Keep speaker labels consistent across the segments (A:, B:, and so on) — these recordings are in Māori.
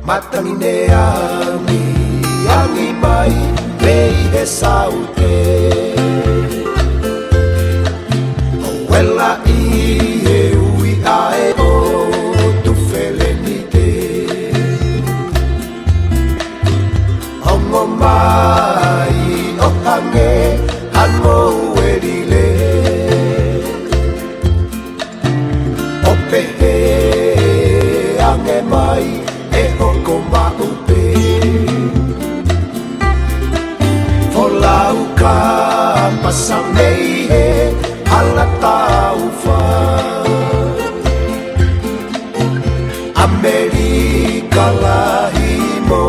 A: Matamineami Ami mai Mei e saute Wela I e ui ae o tu felenite Ongo mai o kange Hango uerile O pehe ange mai e hoko maupe Folau ka pasamei he halata ufa Amerika lahimo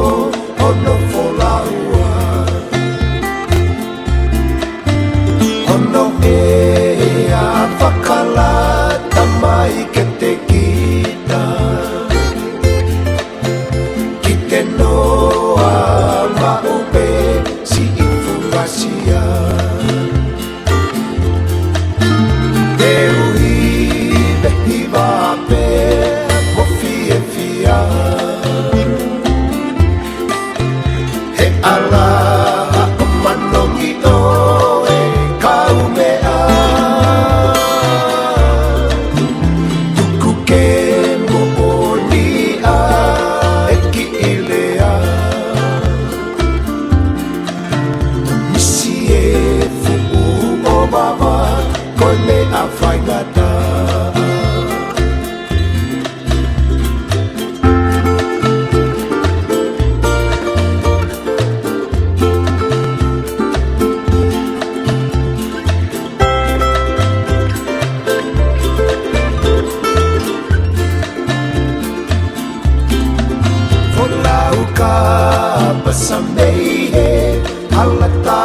A: ono folaua Ono e a whakalata mai ke te kita Noa maupe si informasia Deui behiva pe mofie fia He ala manongi oe kaumea Tuku ke mooni a eki ilea Baba, kone a whaingata Folau ka pasamei he halata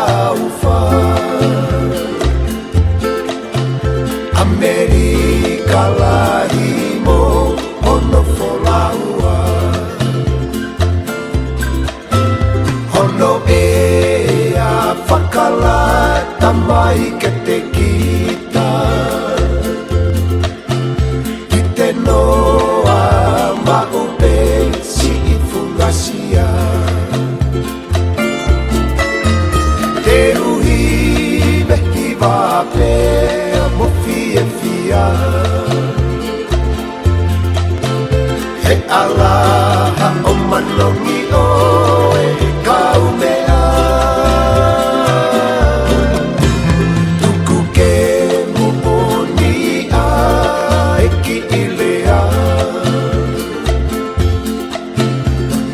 A: ufa Amerika lahimo ono folaua Ono e a whakalata mai ke te kita I te noa maupe si I fungasia Te uhi vehi vape Mofie fia He ala o manongi oe kaumea Tuku ke muponi a eki ilea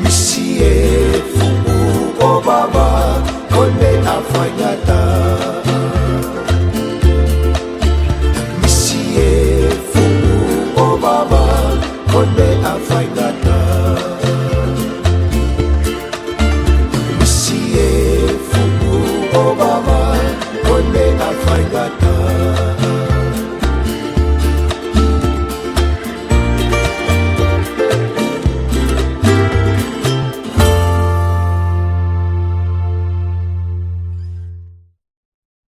A: Misi e fuku o baba kone a whaingata Kone a whaingata Misi e fuku o baba Kone a whaingata